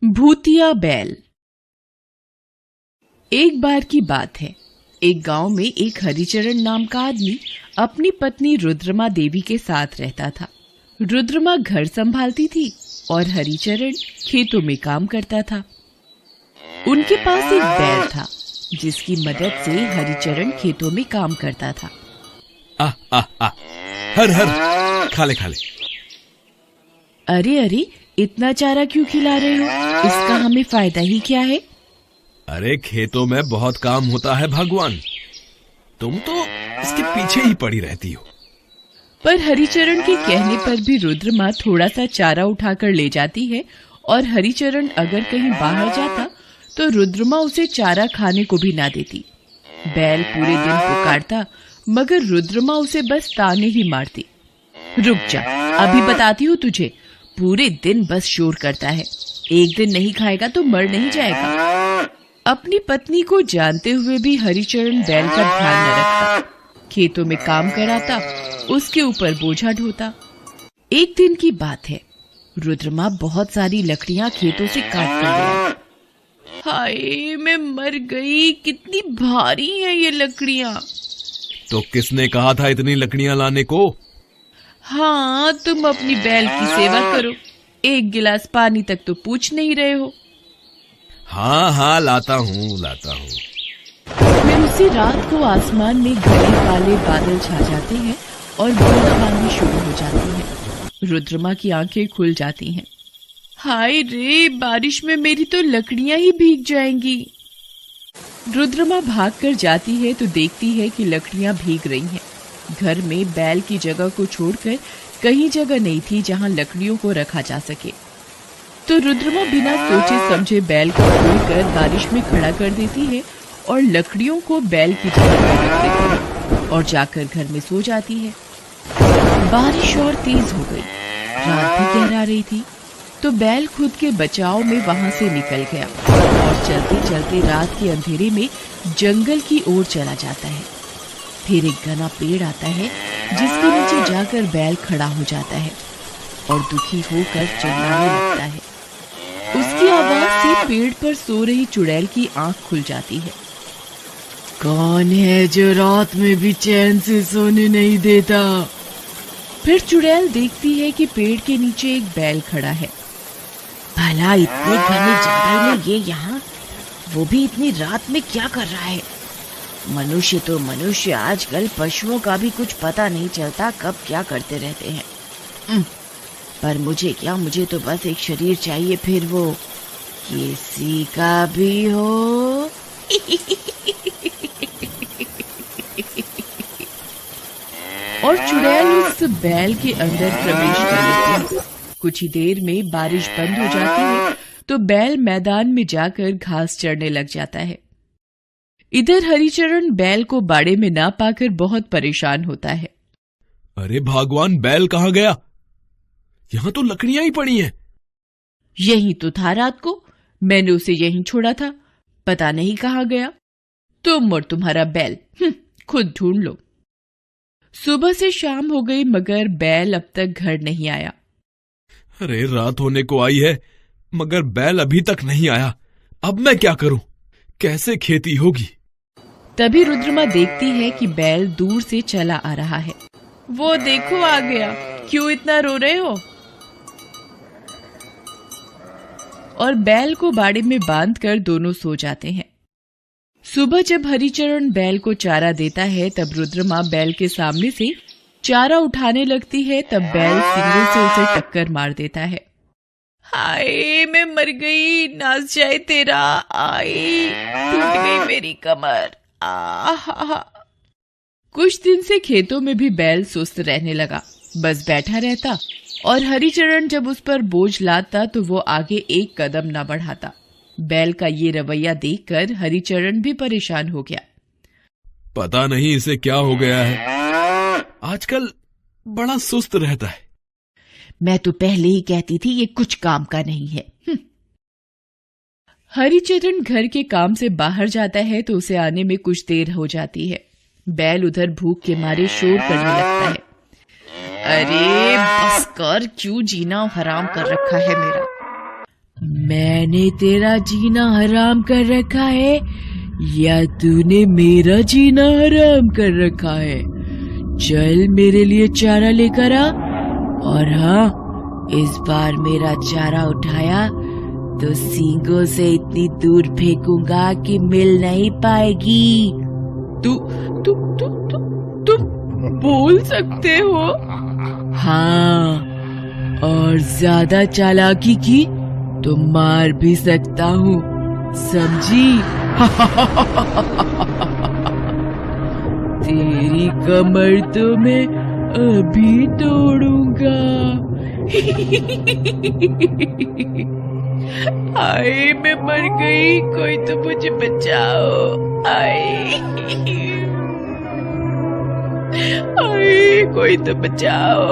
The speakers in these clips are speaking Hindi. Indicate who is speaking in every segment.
Speaker 1: भूतिया बैल। एक बार की बात है, एक गांव में एक हरिचरण नाम का आदमी अपनी पत्नी रुद्रमा देवी के साथ रहता था। रुद्रमा घर संभालती थी और हरिचरण खेतों में काम करता था। उनके पास एक बैल था जिसकी मदद से हरिचरण खेतों में काम करता था।
Speaker 2: हर हर खाले खाले।
Speaker 1: अरे अरे, इतना चारा क्यों खिला रहे हो? इसका हमें फायदा ही क्या है?
Speaker 2: अरे खेतों में बहुत काम होता है भगवान, तुम तो इसके पीछे ही पड़ी रहती हो।
Speaker 1: पर हरिचरण के कहने पर भी रुद्रमा थोड़ा सा चारा उठाकर ले जाती है और हरिचरण अगर कहीं बाहर जाता तो रुद्रमा उसे चारा खाने को भी ना देती। बैल पूरे दिन पुकारता मगर रुद्रमा उसे बस ताने ही मारती। रुक जा, अभी बताती हूँ तुझे। पूरे दिन बस शोर करता है, एक दिन नहीं खाएगा तो मर नहीं जाएगा। अपनी पत्नी को जानते हुए भी हरिचरण बैल का ध्यान न रखता, खेतों में काम कराता, उसके ऊपर बोझा ढोता। एक दिन की बात है, रुद्रमा बहुत सारी लकड़ियां खेतों से काट कर ले आई। हाय, मैं मर गई, कितनी भारी है ये लकड़ियां।
Speaker 2: तो किसने कहा था इतनी लकड़ियां लाने को?
Speaker 1: हाँ, तुम अपनी बैल की सेवा करो, एक गिलास पानी तक तो पूछ नहीं रहे हो।
Speaker 2: हाँ लाता हूँ।
Speaker 1: फिर उसी रात को आसमान में घने काले बादल छा जाते हैं और बूंदाबांदी शुरू हो जाती है। रुद्रमा की आंखें खुल जाती हैं। हाय रे, बारिश में मेरी तो लकड़ियां ही भीग जाएंगी। रुद्रमा भागकर जाती है तो देखती है कि लकड़ियां भीग रही हैं। घर में बैल की जगह को छोड़कर कहीं जगह नहीं थी जहां लकड़ियों को रखा जा सके। तो रुद्रमा बिना सोचे समझे बैल को खोलकर बारिश में खड़ा कर देती है और लकड़ियों को बैल की जगह पर रख देती है और जाकर घर में सो जाती है। बारिश और तेज हो गई, रात भी गहरा रही थी, तो बैल खुद के बचाव में वहां से निकल गया और चलते चलते रात के अंधेरे में जंगल की ओर चला जाता है। फिर एक घना पेड़ आता है जिसके नीचे जाकर बैल खड़ा हो जाता है और दुखी होकर चिल्लाने लगता है। उसकी आवाज से पेड़ पर सो रही चुड़ैल की आंख खुल जाती है। कौन है जो रात में भी चैन से सोने नहीं देता? फिर चुड़ैल देखती है कि पेड़ के नीचे एक बैल खड़ा है। भला इतने घने जंगल में ये यहाँ, वो भी इतनी रात में क्या कर रहा है? मनुष्य तो मनुष्य, आजकल पशुओं का भी कुछ पता नहीं चलता कब क्या करते रहते हैं। पर मुझे क्या, मुझे तो बस एक शरीर चाहिए, फिर वो किसी का भी हो। और चुड़ैल उस बैल के अंदर प्रवेश कर लेती है। कुछ ही देर में बारिश बंद हो जाती है तो बैल मैदान में जाकर घास चरने लग जाता है। इधर हरिचरण बैल को बाड़े में ना पाकर बहुत परेशान होता है।
Speaker 2: अरे भगवान, बैल कहाँ गया? यहाँ तो लकड़ियां ही पड़ी हैं।
Speaker 1: यही तो था रात को, मैंने उसे यहीं छोड़ा था, पता नहीं कहाँ गया। तुम और तुम्हारा बैल, खुद ढूंढ लो। सुबह से शाम हो गई मगर बैल अब तक घर नहीं आया।
Speaker 2: अरे रात होने को आई है मगर बैल अभी तक नहीं आया, अब मैं क्या करूं? कैसे खेती होगी?
Speaker 1: तभी रुद्रमा देखती है कि बैल दूर से चला आ रहा है। वो देखो, आ गया। क्यों इतना रो रहे हो? और बैल को बाड़े में बांधकर दोनों सो जाते हैं। सुबह जब हरिचरण बैल को चारा देता है तब रुद्रमा बैल के सामने से चारा उठाने लगती है, तब बैल सींगों से उसे टक्कर मार देता है। हाय, मैं मर गई, नाच जाए तेरा। आई, टूट गई मेरी कमर। कुछ दिन से खेतों में भी बैल सुस्त रहने लगा, बस बैठा रहता और हरिचरण जब उस पर बोझ लाता तो वो आगे एक कदम न बढ़ाता। बैल का ये रवैया देखकर हरिचरण भी परेशान हो गया।
Speaker 2: पता नहीं इसे क्या हो गया है, आजकल बड़ा सुस्त रहता है।
Speaker 1: मैं तो पहले ही कहती थी ये कुछ काम का नहीं है। हरिचरण घर के काम से बाहर जाता है तो उसे आने में कुछ देर हो जाती है। बैल उधर भूख के मारे शोर करने लगता है। अरे बस कर, क्यों जीना हराम कर रखा है मेरा। मैंने तेरा जीना हराम कर रखा है या तूने मेरा जीना हराम कर रखा है? चल मेरे लिए चारा लेकर आ। और हाँ, इस बार मेरा चारा उठाया तो सींगों से इतनी दूर फेंकूंगा कि मिल नहीं पाएगी। तू तू तू तू तुम बोल सकते हो? हाँ, और ज्यादा चालाकी की तो मार भी सकता हूँ, समझी? तेरी कमर तो मैं अभी तोड़ूंगा। आए, मैं मर गई, कोई तो मुझे बचाओ। आए, आए, कोई तो बचाओ।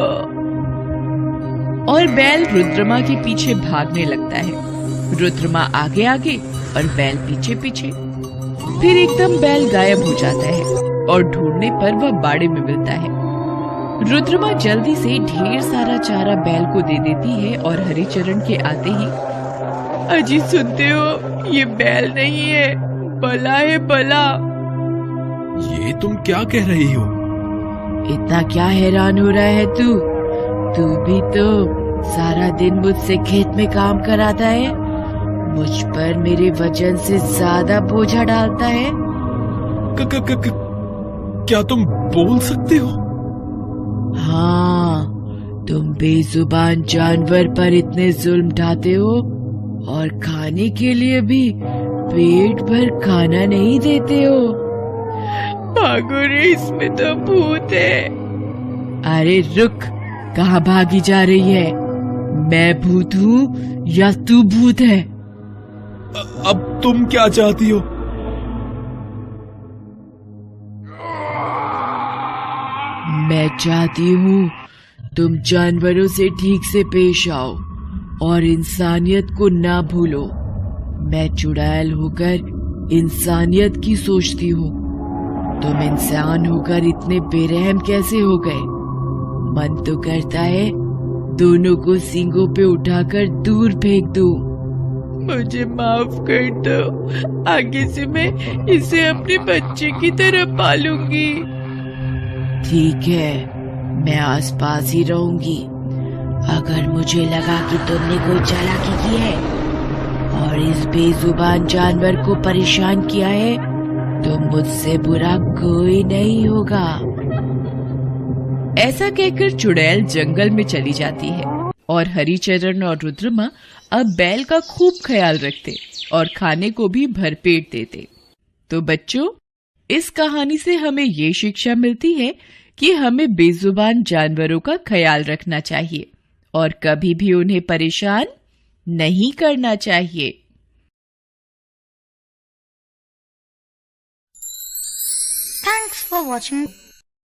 Speaker 1: और बैल रुद्रमा के पीछे भागने लगता है। रुद्रमा आगे आगे और बैल पीछे पीछे। फिर एकदम बैल गायब हो जाता है और ढूंढने पर वह बाड़े में मिलता है। रुद्रमा जल्दी से ढेर सारा चारा बैल को दे देती है और हरिचरण के आते ही, अजी सुनते हो, ये बैल नहीं है, बला है, बला।
Speaker 2: ये तुम क्या कह रही हो?
Speaker 1: इतना क्या हैरान हो रहा है तू? तू भी तो सारा दिन मुझसे खेत में काम कराता है, मुझ पर मेरे वजन से ज्यादा बोझा डालता है।
Speaker 2: क्या तुम बोल सकते हो?
Speaker 1: हाँ, तुम बेजुबान जानवर पर इतने जुल्म ढाते हो और खाने के लिए भी पेट भर खाना नहीं देते हो। भागो रे, इसमें तो भूत है। अरे रुक, कहाँ भागी जा रही है? मैं भूत हूँ या तू भूत है?
Speaker 2: अब तुम क्या चाहती हो?
Speaker 1: मैं चाहती हूँ तुम जानवरों से ठीक से पेश आओ और इंसानियत को ना भूलो। मैं चुड़ैल होकर इंसानियत की सोचती हूँ। तुम इंसान होकर इतने बेरहम कैसे हो गए? मन तो करता है दोनों को सींगों पे उठाकर दूर फेंक दूं। मुझे माफ कर दो, आगे से मैं इसे अपने बच्चे की तरह पालूंगी। ठीक है, मैं आसपास ही रहूंगी। अगर मुझे लगा कि तुमने कोई चालाकी की है और इस बेजुबान जानवर को परेशान किया है तो मुझसे बुरा कोई नहीं होगा। ऐसा कहकर चुड़ैल जंगल में चली जाती है और हरिचरण और रुद्रमा अब बैल का खूब ख्याल रखते और खाने को भी भरपेट देते। तो बच्चों, इस कहानी से हमें ये शिक्षा मिलती है कि हमें बेजुबान जानवरों का ख्याल रखना चाहिए और कभी भी उन्हें परेशान नहीं करना चाहिए।
Speaker 3: Thanks for watching.